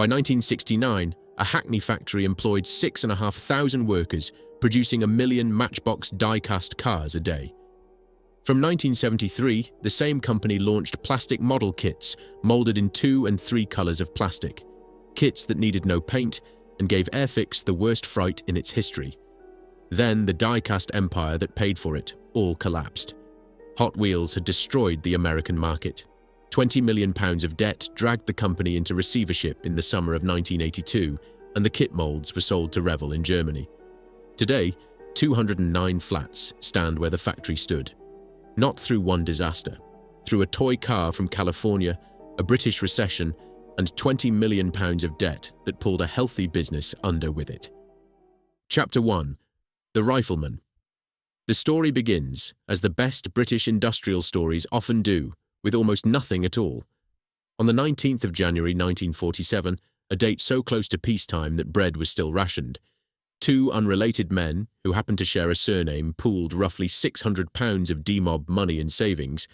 By 1969, a Hackney factory employed 6,500 workers, producing 1 million Matchbox die-cast cars a day. From 1973, the same company launched plastic model kits molded in 2 and 3 colors of plastic, kits that needed no paint and gave Airfix the worst fright in its history. Then the die-cast empire that paid for it all collapsed. Hot Wheels had destroyed the American market. £20 million of debt dragged the company into receivership in the summer of 1982, and the kit molds were sold to Revel in Germany. Today, 209 flats stand where the factory stood. Not through one disaster, through a toy car from California, a British recession, and £20 million of debt that pulled a healthy business under with it. Chapter 1. The Rifleman. The story begins, as the best British industrial stories often do, with almost nothing at all. On the 19th of January 1947, a date so close to peacetime that bread was still rationed, 2 unrelated men, who happened to share a surname, pooled roughly £600 of demob money and savings,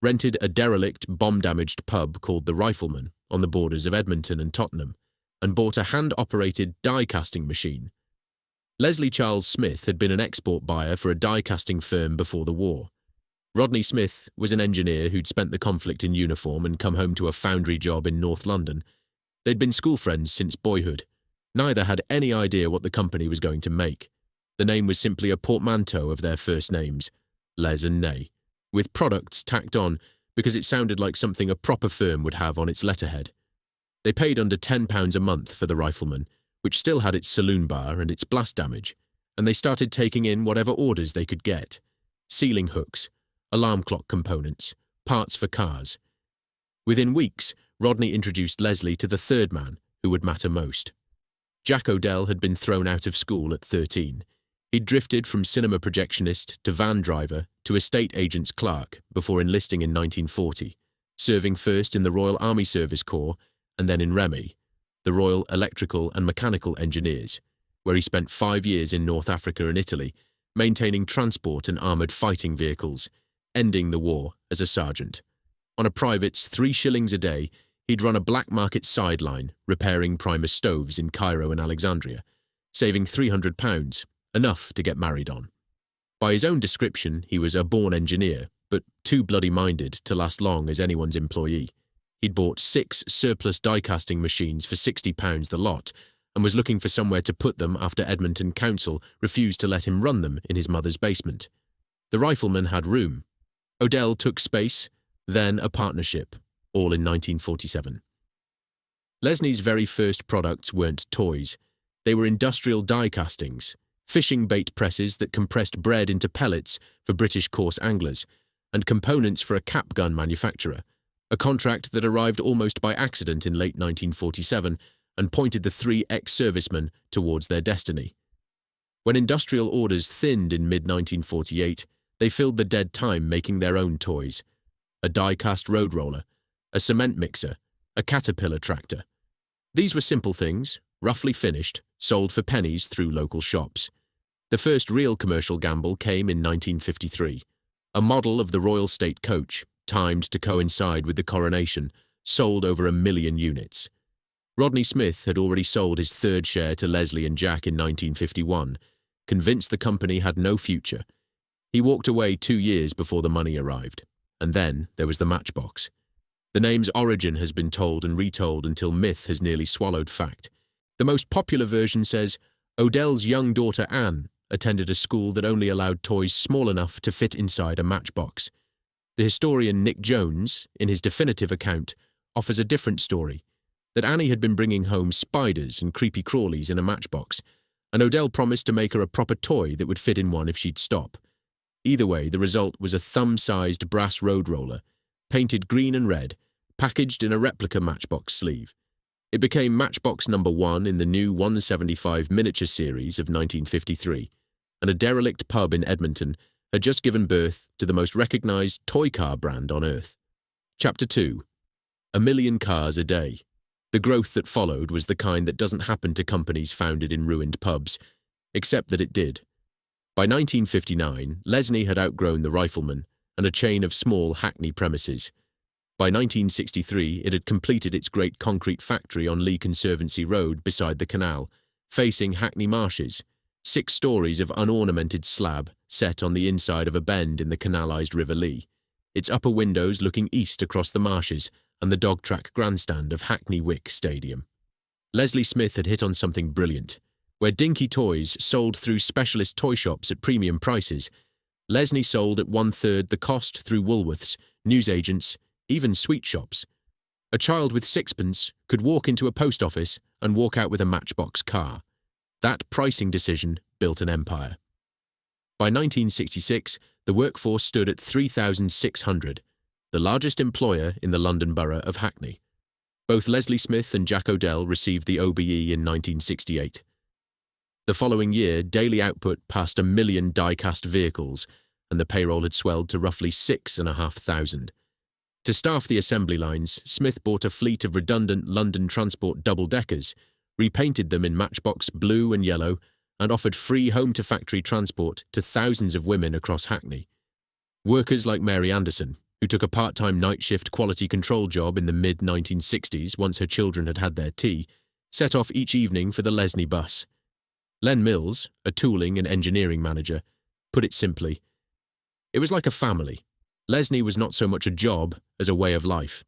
rented a derelict, bomb-damaged pub called the Rifleman on the borders of Edmonton and Tottenham, and bought a hand-operated die-casting machine. Leslie Charles Smith had been an export buyer for a die-casting firm before the war. Rodney Smith was an engineer who'd spent the conflict in uniform and come home to a foundry job in North London. They'd been school friends since boyhood. Neither had any idea what the company was going to make. The name was simply a portmanteau of their first names, Les and Nay, with products tacked on because it sounded like something a proper firm would have on its letterhead. They paid under £10 a month for the Rifleman, which still had its saloon bar and its blast damage, and they started taking in whatever orders they could get. Ceiling hooks, alarm clock components, parts for cars. Within weeks, Rodney introduced Leslie to the third man, who would matter most. Jack Odell had been thrown out of school at 13. He'd drifted from cinema projectionist to van driver to estate agent's clerk before enlisting in 1940, serving first in the Royal Army Service Corps and then in REME, the Royal Electrical and Mechanical Engineers, where he spent 5 years in North Africa and Italy, maintaining transport and armoured fighting vehicles, ending the war as a sergeant. On a private's 3 shillings a day, he'd run a black market sideline, repairing Primus stoves in Cairo and Alexandria, saving £300, enough to get married on. By his own description, he was a born engineer, but too bloody-minded to last long as anyone's employee. He'd bought 6 surplus die-casting machines for £60 the lot, and was looking for somewhere to put them after Edmonton Council refused to let him run them in his mother's basement. The Rifleman had room. Odell took space, then a partnership, all in 1947. Leslie's very first products weren't toys. They were industrial die castings, fishing bait presses that compressed bread into pellets for British coarse anglers, and components for a cap gun manufacturer, a contract that arrived almost by accident in late 1947 and pointed the 3 ex-servicemen towards their destiny. When industrial orders thinned in mid-1948, they filled the dead time making their own toys: a die-cast road roller, a cement mixer, a Caterpillar tractor. These were simple things, roughly finished, sold for pennies through local shops. The first real commercial gamble came in 1953. A model of the Royal State Coach, timed to coincide with the coronation, sold over 1 million units. Rodney Smith had already sold his 3rd share to Leslie and Jack in 1951, convinced the company had no future. He walked away 2 years before the money arrived, and then there was the Matchbox. The name's origin has been told and retold until myth has nearly swallowed fact. The most popular version says, Odell's young daughter Anne attended a school that only allowed toys small enough to fit inside a matchbox. The historian Nick Jones, in his definitive account, offers a different story, that Annie had been bringing home spiders and creepy crawlies in a matchbox, and Odell promised to make her a proper toy that would fit in one if she'd stop. Either way, the result was a thumb-sized brass road roller, painted green and red, packaged in a replica Matchbox sleeve. It became Matchbox No. 1 in the new 175 miniature series of 1953, and a derelict pub in Edmonton had just given birth to the most recognised toy car brand on earth. Chapter 2. 1 million cars a day. The growth that followed was the kind that doesn't happen to companies founded in ruined pubs, except that it did. By 1959, Leslie had outgrown the Rifleman and a chain of small Hackney premises. By 1963, it had completed its great concrete factory on Lee Conservancy Road beside the canal, facing Hackney marshes, 6 stories of unornamented slab set on the inside of a bend in the canalised River Lee, its upper windows looking east across the marshes and the dog track grandstand of Hackney Wick Stadium. Leslie Smith had hit on something brilliant. Where dinky toys sold through specialist toy shops at premium prices, Leslie sold at 1/3 the cost through Woolworths, newsagents, even sweet shops. A child with 6pence could walk into a post office and walk out with a Matchbox car. That pricing decision built an empire. By 1966, the workforce stood at 3,600, the largest employer in the London borough of Hackney. Both Leslie Smith and Jack Odell received the OBE in 1968. The following year, daily output passed 1 million die-cast vehicles, and the payroll had swelled to roughly 6,500. To staff the assembly lines, Smith bought a fleet of redundant London Transport double-deckers, repainted them in Matchbox blue and yellow, and offered free home-to-factory transport to thousands of women across Hackney. Workers like Mary Anderson, who took a part-time night shift quality control job in the mid-1960s once her children had had their tea, set off each evening for the Leslie bus. Len Mills, a tooling and engineering manager, put it simply. It was like a family. Leslie was not so much a job as a way of life.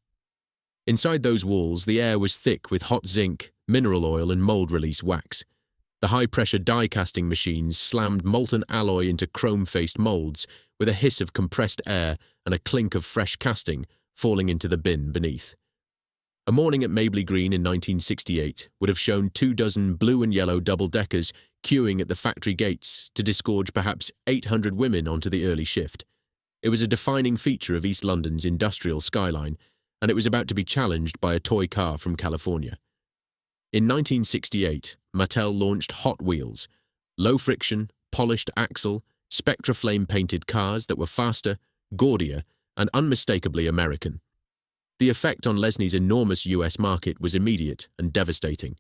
Inside those walls, the air was thick with hot zinc, mineral oil and mold release wax. The high-pressure die-casting machines slammed molten alloy into chrome-faced molds with a hiss of compressed air and a clink of fresh casting falling into the bin beneath. A morning at Mabley Green in 1968 would have shown 24 blue and yellow double-deckers queuing at the factory gates to disgorge perhaps 800 women onto the early shift. It was a defining feature of East London's industrial skyline, and it was about to be challenged by a toy car from California. In 1968, Mattel launched Hot Wheels, low-friction, polished axle, Spectra flame-painted cars that were faster, gaudier, and unmistakably American. The effect on Leslie's enormous US market was immediate and devastating.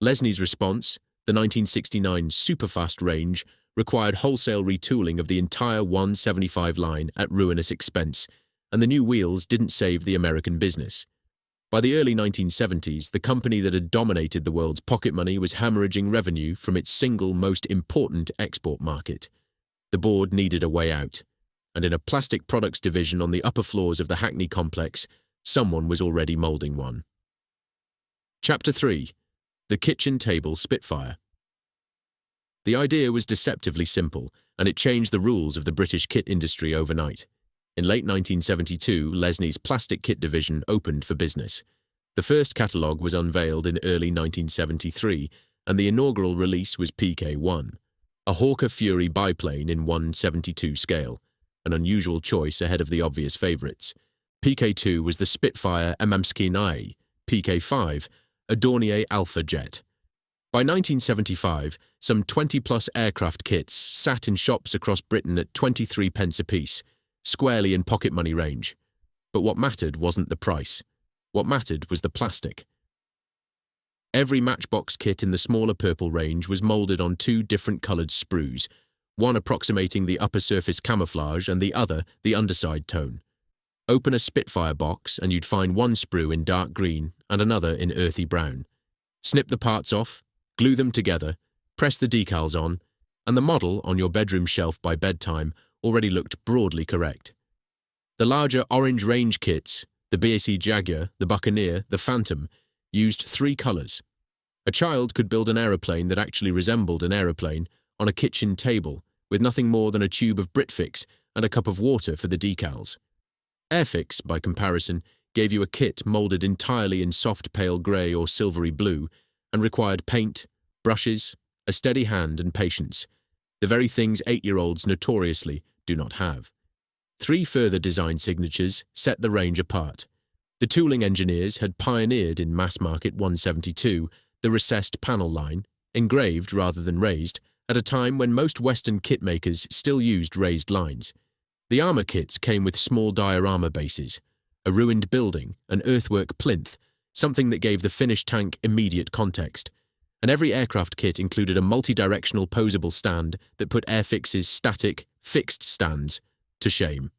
Leslie's response, the 1969 Superfast range, required wholesale retooling of the entire 175 line at ruinous expense, and the new wheels didn't save the American business. By the early 1970s, the company that had dominated the world's pocket money was hemorrhaging revenue from its single most important export market. The board needed a way out, and in a plastic products division on the upper floors of the Hackney complex, someone was already moulding one. Chapter 3. The Kitchen Table Spitfire. The idea was deceptively simple, and it changed the rules of the British kit industry overnight. In late 1972, Leslie's plastic kit division opened for business. The first catalogue was unveiled in early 1973, and the inaugural release was PK-1, a Hawker Fury biplane in 1/72 scale, an unusual choice ahead of the obvious favourites. PK-2 was the Spitfire Amamsky-I, PK-5, a Dornier Alpha jet. By 1975, some 20-plus aircraft kits sat in shops across Britain at 23 pence apiece, squarely in pocket money range. But what mattered wasn't the price. What mattered was the plastic. Every Matchbox kit in the smaller purple range was moulded on 2 different coloured sprues, one approximating the upper surface camouflage and the other the underside tone. Open a Spitfire box and you'd find one sprue in dark green and another in earthy brown. Snip the parts off, glue them together, press the decals on, and the model on your bedroom shelf by bedtime already looked broadly correct. The larger orange range kits, the BAC Jaguar, the Buccaneer, the Phantom, used 3 colours. A child could build an aeroplane that actually resembled an aeroplane on a kitchen table with nothing more than a tube of Britfix and a cup of water for the decals. Airfix, by comparison, gave you a kit moulded entirely in soft pale grey or silvery blue and required paint, brushes, a steady hand and patience, the very things 8-year-olds notoriously do not have. 3 further design signatures set the range apart. The tooling engineers had pioneered in mass-market 172 the recessed panel line, engraved rather than raised, at a time when most Western kit makers still used raised lines. The armour kits came with small diorama bases, a ruined building, an earthwork plinth, something that gave the finished tank immediate context, and every aircraft kit included a multi-directional posable stand that put Airfix's static, fixed stands to shame.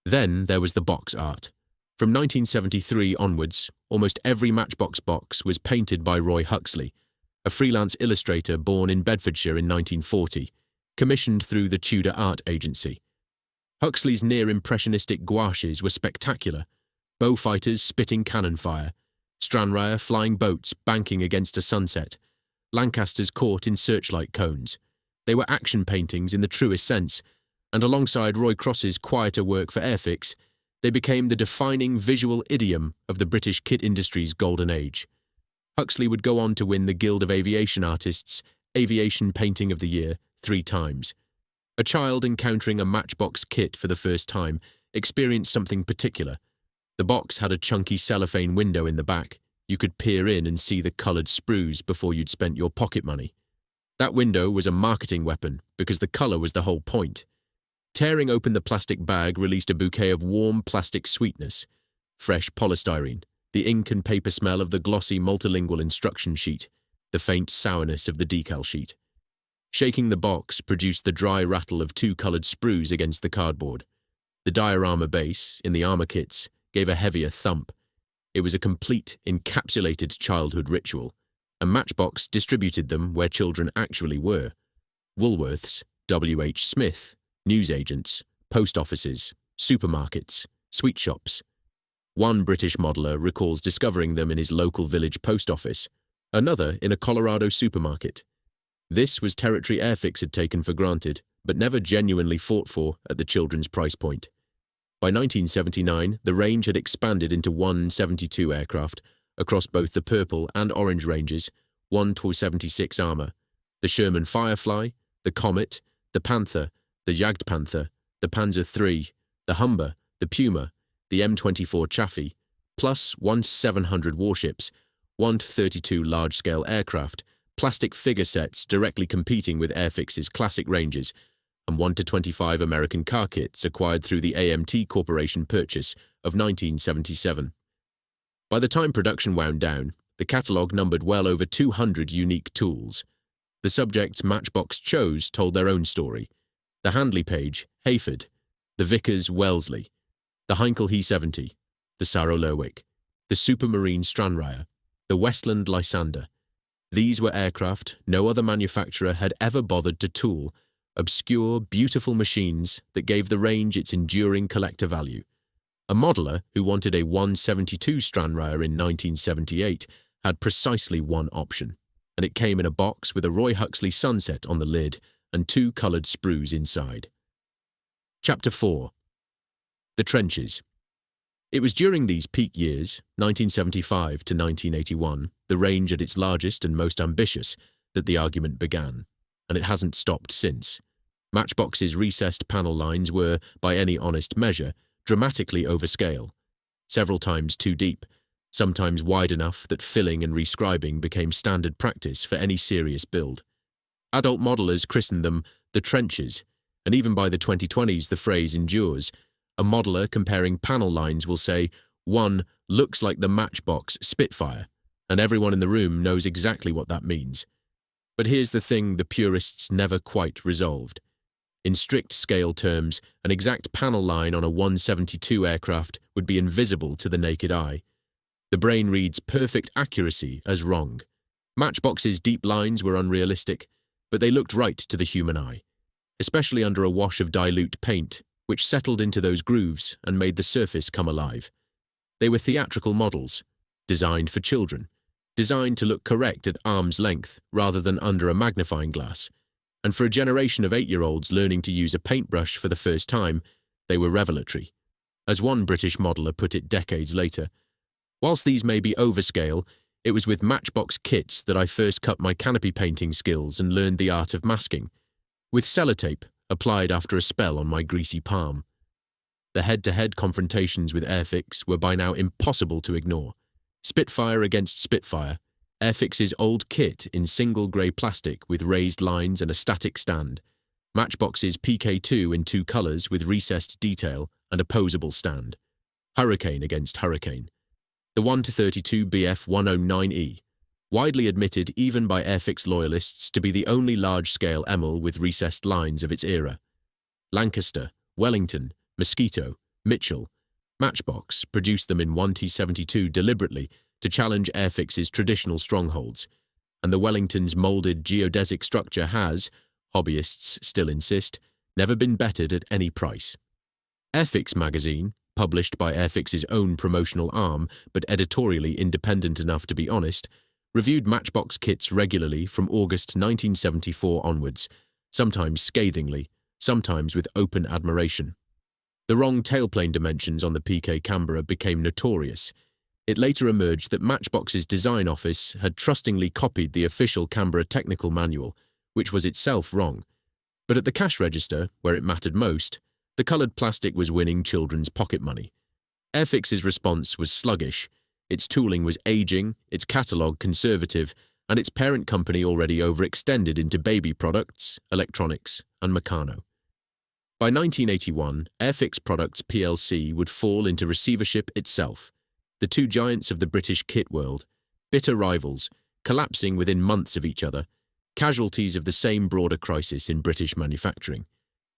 Then there was the box art. From 1973 onwards, almost every Matchbox box was painted by Roy Huxley, a freelance illustrator born in Bedfordshire in 1940, commissioned through the Tudor Art Agency. Huxley's near-impressionistic gouaches were spectacular, bow fighters spitting cannon fire, Stranraer flying boats banking against a sunset, Lancasters caught in searchlight cones. They were action paintings in the truest sense, and alongside Roy Cross's quieter work for Airfix, they became the defining visual idiom of the British kit industry's golden age. Huxley would go on to win the Guild of Aviation Artists' Aviation Painting of the Year 3 times. A child encountering a Matchbox kit for the first time experienced something particular. The box had a chunky cellophane window in the back. You could peer in and see the coloured sprues before you'd spent your pocket money. That window was a marketing weapon because the colour was the whole point. Tearing open the plastic bag released a bouquet of warm plastic sweetness, fresh polystyrene, the ink and paper smell of the glossy multilingual instruction sheet, the faint sourness of the decal sheet. Shaking the box produced the dry rattle of 2 coloured sprues against the cardboard. The diorama base, in the armour kits, gave a heavier thump. It was a complete, encapsulated childhood ritual, and Matchbox distributed them where children actually were. Woolworths, W.H. Smith, newsagents, post offices, supermarkets, sweet shops. One British modeller recalls discovering them in his local village post office, another in a Colorado supermarket. This was territory Airfix had taken for granted, but never genuinely fought for at the children's price point. By 1979, the range had expanded into 172 aircraft across both the purple and orange ranges, 1-76 armour, the Sherman Firefly, the Comet, the Panther, the Jagdpanther, the Panzer III, the Humber, the Puma, the M24 Chaffee, plus 1-700 warships, 1-32 large-scale aircraft, plastic figure sets directly competing with Airfix's classic ranges, and 1-25 American car kits acquired through the AMT Corporation purchase of 1977. By the time production wound down, the catalogue numbered well over 200 unique tools. The subjects Matchbox chose told their own story. The Handley Page, Hayford, the Vickers Wellesley, the Heinkel He-70, the Saro Lerwick, the Supermarine Stranraer, the Westland Lysander. These were aircraft no other manufacturer had ever bothered to tool, obscure, beautiful machines that gave the range its enduring collector value. A modeller who wanted a 172 Stranraer in 1978 had precisely one option, and it came in a box with a Roy Huxley sunset on the lid and 2 coloured sprues inside. Chapter 4. The Trenches. It was during these peak years, 1975 to 1981, the range at its largest and most ambitious, that the argument began, and it hasn't stopped since. Matchbox's recessed panel lines were, by any honest measure, dramatically overscale, several times too deep, sometimes wide enough that filling and rescribing became standard practice for any serious build. Adult modellers christened them the trenches, and even by the 2020s the phrase endures. A modeller comparing panel lines will say, one looks like the Matchbox Spitfire, and everyone in the room knows exactly what that means. But here's the thing the purists never quite resolved. In strict scale terms, an exact panel line on a 172 aircraft would be invisible to the naked eye. The brain reads perfect accuracy as wrong. Matchbox's deep lines were unrealistic, but they looked right to the human eye, especially under a wash of dilute paint, which settled into those grooves and made the surface come alive. They were theatrical models, designed for children, designed to look correct at arm's length rather than under a magnifying glass, and for a generation of 8-year-olds learning to use a paintbrush for the first time, they were revelatory. As one British modeller put it decades later, whilst these may be overscale, it was with Matchbox kits that I first cut my canopy painting skills and learned the art of masking, with sellotape applied after a spell on my greasy palm. The head-to-head confrontations with Airfix were by now impossible to ignore. Spitfire against Spitfire, Airfix's old kit in single grey plastic with raised lines and a static stand, Matchbox's PK2 in 2 colours with recessed detail and a posable stand, Hurricane against Hurricane. The 1-32 BF 109E, widely admitted even by Airfix loyalists to be the only large-scale EML with recessed lines of its era. Lancaster, Wellington, Mosquito, Mitchell, Matchbox produced them in 1T72 deliberately to challenge Airfix's traditional strongholds, and the Wellington's moulded geodesic structure has, hobbyists still insist, never been bettered at any price. Airfix magazine, published by Airfix's own promotional arm but editorially independent enough to be honest, reviewed Matchbox kits regularly from August 1974 onwards, sometimes scathingly, sometimes with open admiration. The wrong tailplane dimensions on the PK Canberra became notorious. It later emerged that Matchbox's design office had trustingly copied the official Canberra technical manual, which was itself wrong. But at the cash register, where it mattered most, the coloured plastic was winning children's pocket money. Airfix's response was sluggish. Its tooling was ageing, its catalogue conservative, and its parent company already overextended into baby products, electronics, and Meccano. By 1981, Airfix Products plc would fall into receivership itself, the two giants of the British kit world, bitter rivals, collapsing within months of each other, casualties of the same broader crisis in British manufacturing.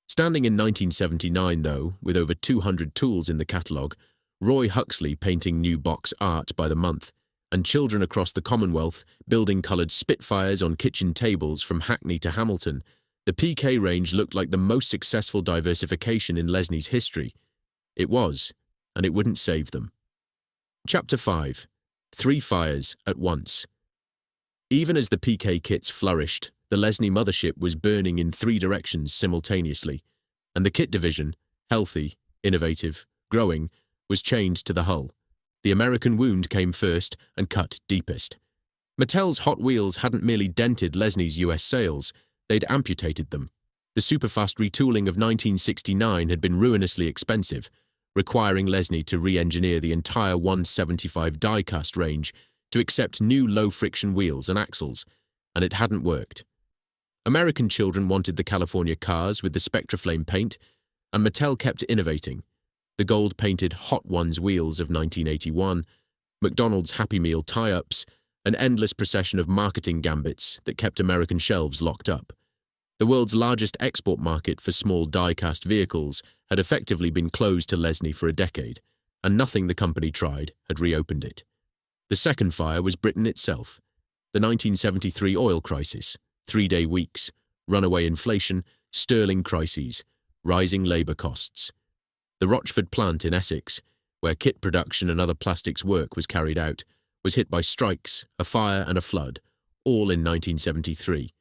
Standing in 1979, though, with over 200 tools in the catalogue, Roy Huxley painting new box art by the month, and children across the Commonwealth building coloured Spitfires on kitchen tables from Hackney to Hamilton, the PK range looked like the most successful diversification in Lesnie's history. It was, and it wouldn't save them. Chapter 5. 3 fires at once. Even as the PK kits flourished, the Lesnie mothership was burning in 3 directions simultaneously, and the kit division, healthy, innovative, growing, was chained to the hull. The American wound came first and cut deepest. Mattel's Hot Wheels hadn't merely dented Lesnie's US sales, they'd amputated them. The superfast retooling of 1969 had been ruinously expensive, requiring Lesnie to re-engineer the entire 175 die-cast range to accept new low-friction wheels and axles, and it hadn't worked. American children wanted the California cars with the Spectraflame paint, and Mattel kept innovating. The gold-painted Hot Ones wheels of 1981, McDonald's Happy Meal tie-ups, an endless procession of marketing gambits that kept American shelves locked up. The world's largest export market for small die-cast vehicles had effectively been closed to Lesnie for a decade, and nothing the company tried had reopened it. The second fire was Britain itself. The 1973 oil crisis, 3-day weeks, runaway inflation, sterling crises, rising labour costs. The Rochford plant in Essex, where kit production and other plastics work was carried out, was hit by strikes, a fire and a flood, all in 1973.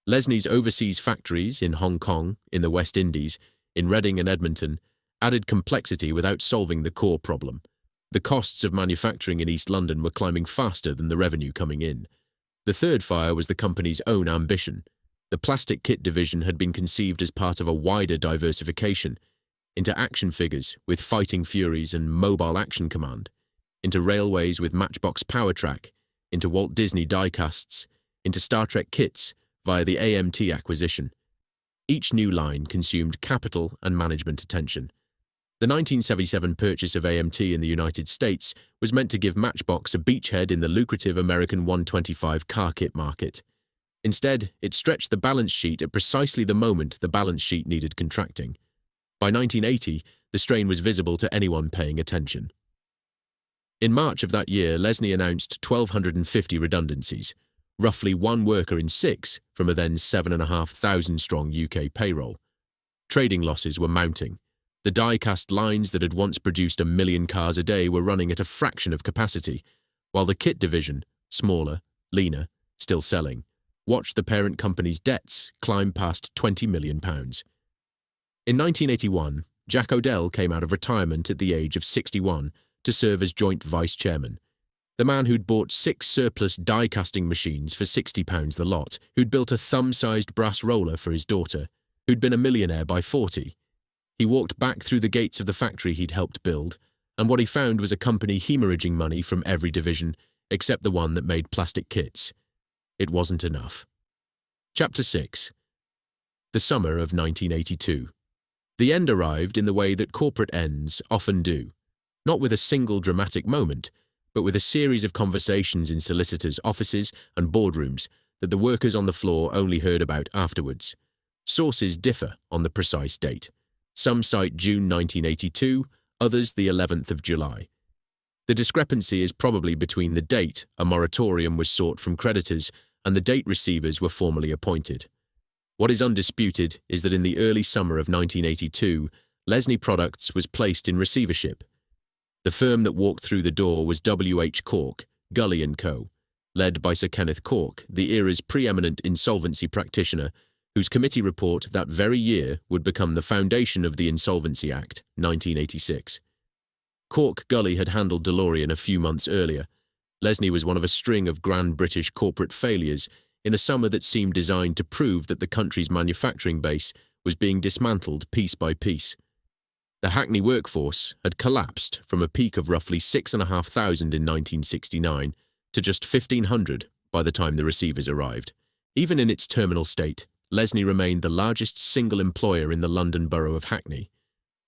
Lesnie's overseas factories in Hong Kong, in the West Indies, in Reading and Edmonton, added complexity without solving the core problem. The costs of manufacturing in East London were climbing faster than the revenue coming in. The third fire was the company's own ambition. The plastic kit division had been conceived as part of a wider diversification, into action figures with Fighting Furies and Mobile Action Command, into railways with Matchbox Power Track, into Walt Disney diecasts, into Star Trek kits via the AMT acquisition. Each new line consumed capital and management attention. The 1977 purchase of AMT in the United States was meant to give Matchbox a beachhead in the lucrative American 125 car kit market. Instead, it stretched the balance sheet at precisely the moment the balance sheet needed contracting. By 1980, the strain was visible to anyone paying attention. In March of that year, Lesnie announced 1,250 redundancies, roughly 1 worker in 6 from a then 7,500-strong UK payroll. Trading losses were mounting. The die-cast lines that had once produced 1 million cars a day were running at a fraction of capacity, while the kit division, smaller, leaner, still selling, watched the parent company's debts climb past £20 million. In 1981, Jack Odell came out of retirement at the age of 61 to serve as joint vice-chairman. The man who'd bought 6 surplus die-casting machines for £60 the lot, who'd built a thumb-sized brass roller for his daughter, who'd been a millionaire by 40. He walked back through the gates of the factory he'd helped build, and what he found was a company hemorrhaging money from every division, except the one that made plastic kits. It wasn't enough. Chapter 6. The summer of 1982. The end arrived in the way that corporate ends often do, not with a single dramatic moment, but with a series of conversations in solicitors' offices and boardrooms that the workers on the floor only heard about afterwards. Sources differ on the precise date. Some cite June 1982, others the 11th of July. The discrepancy is probably between the date a moratorium was sought from creditors and the date receivers were formally appointed. What is undisputed is that in the early summer of 1982, Lesnie Products was placed in receivership. The firm that walked through the door was W.H. Cork, Gully & Co., led by Sir Kenneth Cork, the era's preeminent insolvency practitioner, whose committee report that very year would become the foundation of the Insolvency Act, 1986. Cork Gully had handled DeLorean a few months earlier. Lesnie was one of a string of grand British corporate failures in a summer that seemed designed to prove that the country's manufacturing base was being dismantled piece by piece. The Hackney workforce had collapsed from a peak of roughly 6,500 in 1969 to just 1,500 by the time the receivers arrived. Even in its terminal state, Lesnie remained the largest single employer in the London borough of Hackney.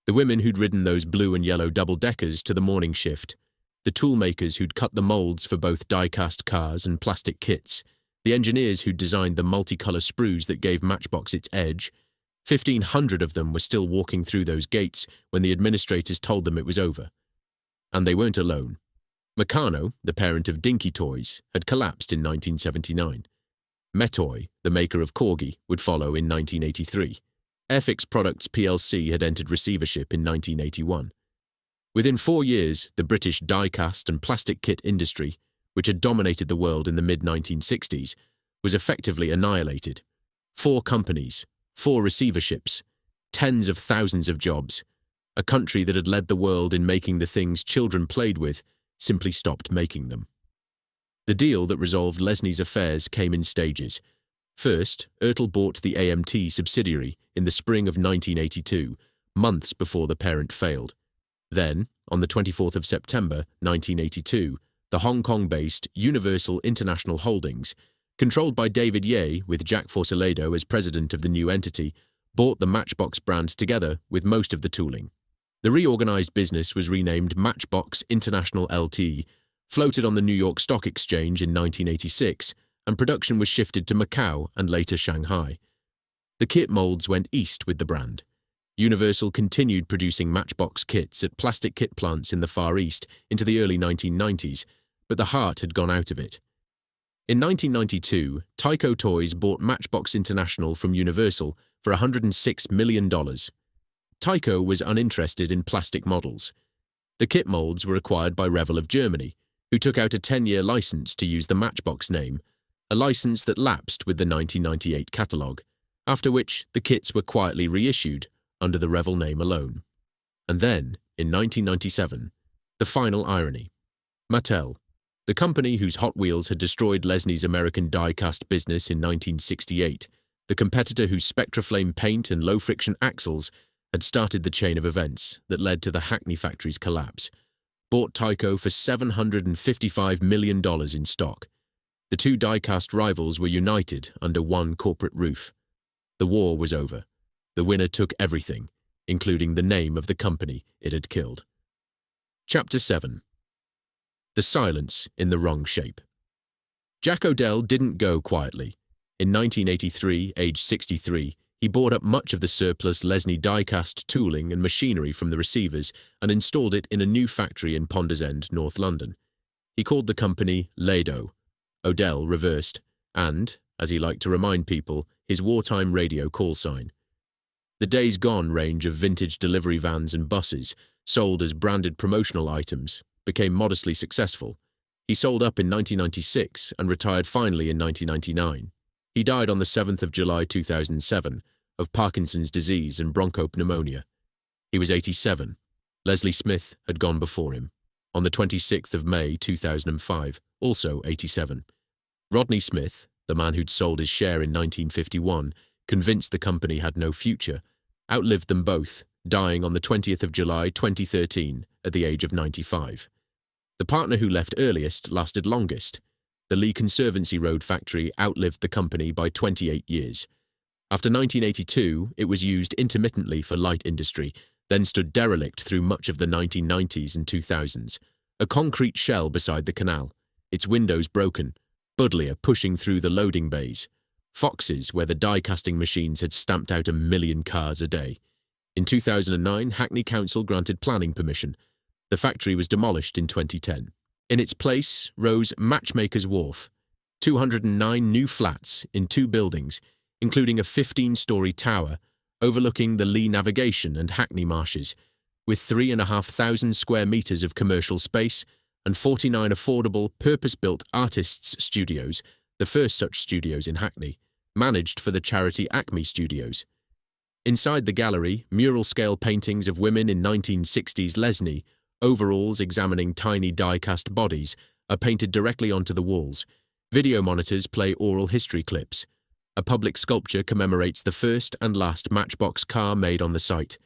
The women who'd ridden those blue and yellow double-deckers to the morning shift, the toolmakers who'd cut the molds for both die-cast cars and plastic kits, the engineers who'd designed the multicolour sprues that gave Matchbox its edge, 1,500 of them were still walking through those gates when the administrators told them it was over. And they weren't alone. Meccano, the parent of Dinky Toys, had collapsed in 1979. Metoy, the maker of Corgi, would follow in 1983. Airfix Products plc had entered receivership in 1981. Within 4 years, the British die-cast and plastic kit industry, which had dominated the world in the mid-1960s, was effectively annihilated. 4 companies, 4 receiverships, tens of thousands of jobs. A country that had led the world in making the things children played with simply stopped making them. The deal that resolved Lesnie's affairs came in stages. First, Ertl bought the AMT subsidiary in the spring of 1982, months before the parent failed. Then, on the 24th of September 1982, the Hong Kong-based Universal International Holdings, controlled by David Ye with Jack Forcelado as president of the new entity, bought the Matchbox brand together with most of the tooling. The reorganized business was renamed Matchbox International LT, floated on the New York Stock Exchange in 1986, and production was shifted to Macau and later Shanghai. The kit molds went east with the brand. Universal continued producing Matchbox kits at plastic kit plants in the Far East into the early 1990s, but the heart had gone out of it. In 1992, Tyco Toys bought Matchbox International from Universal for $106 million. Tyco was uninterested in plastic models. The kit molds were acquired by Revell of Germany, who took out a 10-year license to use the Matchbox name, a license that lapsed with the 1998 catalogue, after which the kits were quietly reissued under the Revell name alone. And then, in 1997, the final irony. Mattel, the company whose Hot Wheels had destroyed Lesnie's American die-cast business in 1968, the competitor whose Spectraflame paint and low-friction axles had started the chain of events that led to the Hackney factory's collapse, bought Tyco for $755 million in stock. The two die-cast rivals were united under one corporate roof. The war was over. The winner took everything, including the name of the company it had killed. Chapter 7. The silence in the wrong shape. Jack Odell didn't go quietly. In 1983, aged 63, he bought up much of the surplus Lesnie die-cast tooling and machinery from the receivers and installed it in a new factory in Ponders End, North London. He called the company Lado. Odell reversed, and, as he liked to remind people, his wartime radio call sign. The Days Gone range of vintage delivery vans and buses, sold as branded promotional items, became modestly successful. He sold up in 1996 and retired finally in 1999. He died on the 7th of July 2007 of Parkinson's disease and bronchopneumonia. He was 87. Leslie Smith had gone before him. On the 26th of May 2005, also 87. Rodney Smith, the man who'd sold his share in 1951, convinced the company had no future, outlived them both, dying on the 20th of July 2013 at the age of 95. The partner who left earliest lasted longest. The Lee Conservancy Road factory outlived the company by 28 years. After 1982, it was used intermittently for light industry, then stood derelict through much of the 1990s and 2000s, a concrete shell beside the canal, its windows broken, Budleer pushing through the loading bays, Foxes where the die-casting machines had stamped out 1 million cars a day. In 2009, Hackney Council granted planning permission. The factory was demolished in 2010. In its place rose Matchmaker's Wharf, 209 new flats in 2 buildings, including a 15-story tower overlooking the Lee Navigation and Hackney marshes, with 3,500 square metres of commercial space and 49 affordable, purpose-built artists' studios, the first such studios in Hackney, managed for the charity Acme Studios. Inside the gallery, mural-scale paintings of women in 1960s Lesney, overalls examining tiny die-cast bodies, are painted directly onto the walls. Video monitors play oral history clips. A public sculpture commemorates the first and last Matchbox car made on the site.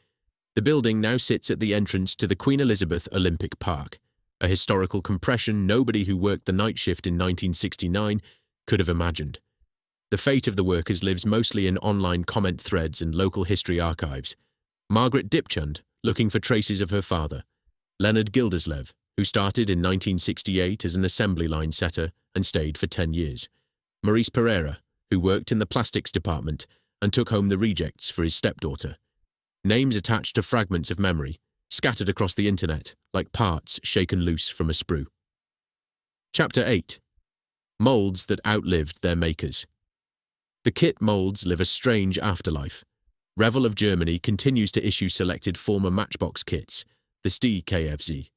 The building now sits at the entrance to the Queen Elizabeth Olympic Park, a historical compression nobody who worked the night shift in 1969 could have imagined. The fate of the workers lives mostly in online comment threads and local history archives. Margaret Dipchund, looking for traces of her father. Leonard Gilderslev, who started in 1968 as an assembly line setter and stayed for 10 years. Maurice Pereira, who worked in the plastics department and took home the rejects for his stepdaughter. Names attached to fragments of memory, scattered across the internet like parts shaken loose from a sprue. Chapter 8. Molds that outlived their makers. The kit molds live a strange afterlife. Revel of Germany continues to issue selected former Matchbox kits, the STI KFZ,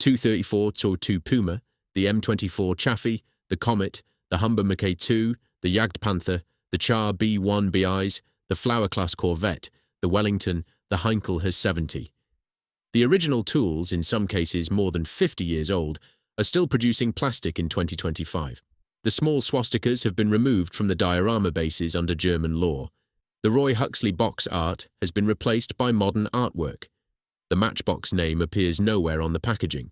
234-2 Puma, the M24 Chaffee, the Comet, the Humber Mackay 2, the Jagdpanther, the Char B1 BIs, the Flower-class Corvette, the Wellington, the Heinkel Has 70. The original tools, in some cases more than 50 years old, are still producing plastic in 2025. The small swastikas have been removed from the diorama bases under German law. The Roy Huxley box art has been replaced by modern artwork. The Matchbox name appears nowhere on the packaging.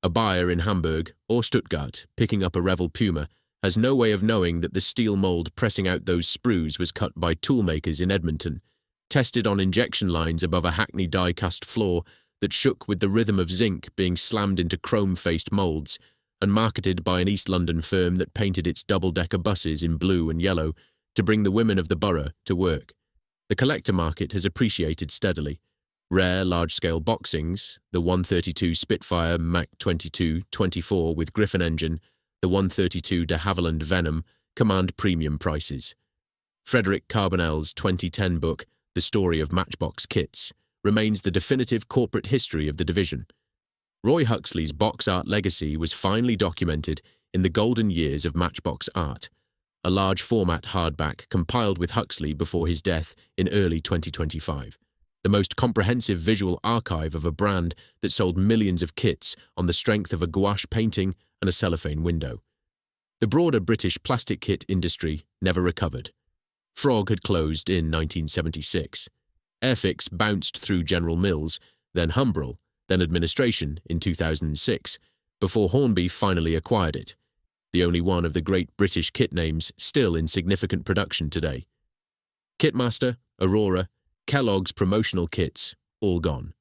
A buyer in Hamburg or Stuttgart picking up a Revel Puma has no way of knowing that the steel mold pressing out those sprues was cut by toolmakers in Edmonton, tested on injection lines above a Hackney die-cast floor that shook with the rhythm of zinc being slammed into chrome-faced molds, and marketed by an East London firm that painted its double-decker buses in blue and yellow to bring the women of the borough to work. The collector market has appreciated steadily. Rare large-scale boxings, the 132 Spitfire Mach 22-24 with Griffon engine, the 132 de Havilland Venom, command premium prices. Frederick Carbonell's 2010 book, The Story of Matchbox Kits, remains the definitive corporate history of the division. Roy Huxley's box art legacy was finally documented in The Golden Years of Matchbox Art, a large-format hardback compiled with Huxley before his death in early 2025. The most comprehensive visual archive of a brand that sold millions of kits on the strength of a gouache painting and a cellophane window. The broader British plastic kit industry never recovered. Frog had closed in 1976. Airfix bounced through General Mills, then Humbrol, then administration in 2006, before Hornby finally acquired it, the only one of the great British kit names still in significant production today. Kitmaster, Aurora, Kellogg's promotional kits, all gone.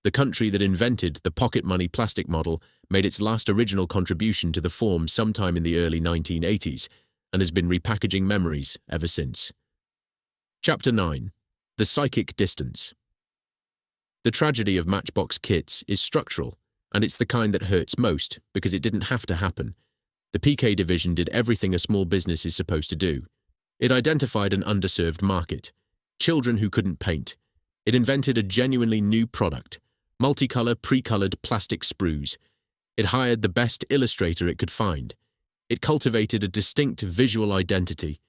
The country that invented the pocket money plastic model made its last original contribution to the form sometime in the early 1980s and has been repackaging memories ever since. Chapter 9. The Psychic Distance. The tragedy of Matchbox kits is structural, and it's the kind that hurts most because it didn't have to happen. The PK division did everything a small business is supposed to do. It identified an underserved market, children who couldn't paint. It invented a genuinely new product, multicolour pre-coloured plastic sprues. It hired the best illustrator it could find. It cultivated a distinct visual identity,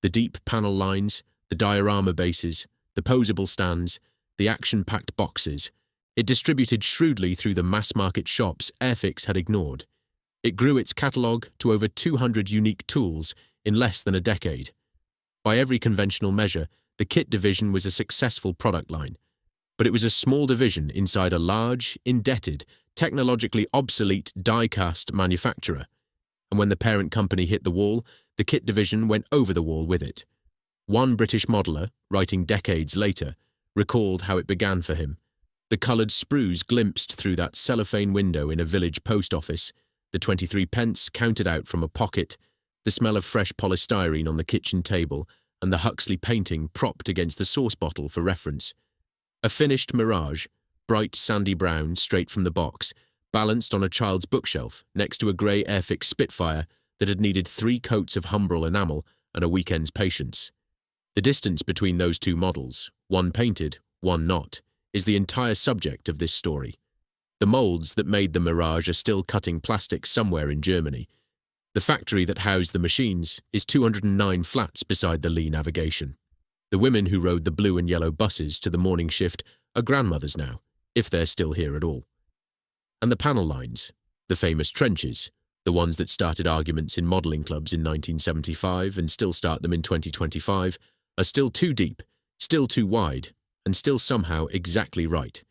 the deep panel lines, the diorama bases, the posable stands, the action-packed boxes. It distributed shrewdly through the mass-market shops Airfix had ignored. It grew its catalogue to over 200 unique tools in less than a decade. By every conventional measure, the kit division was a successful product line, but it was a small division inside a large, indebted, technologically obsolete die-cast manufacturer. And when the parent company hit the wall, the kit division went over the wall with it. One British modeller, writing decades later, recalled how it began for him. The coloured sprues glimpsed through that cellophane window in a village post office, the 23 pence counted out from a pocket, the smell of fresh polystyrene on the kitchen table, and the Huxley painting propped against the sauce bottle for reference. A finished Mirage, bright sandy brown straight from the box, balanced on a child's bookshelf next to a grey Airfix Spitfire that had needed 3 coats of Humbrol enamel and a weekend's patience. The distance between those two models, one painted, one not, is the entire subject of this story. The moulds that made the Mirage are still cutting plastic somewhere in Germany. The factory that housed the machines is 209 flats beside the Lee navigation. The women who rode the blue and yellow buses to the morning shift are grandmothers now, if they're still here at all. And the panel lines, the famous trenches, the ones that started arguments in modelling clubs in 1975 and still start them in 2025, are still too deep, still too wide, and still somehow exactly right.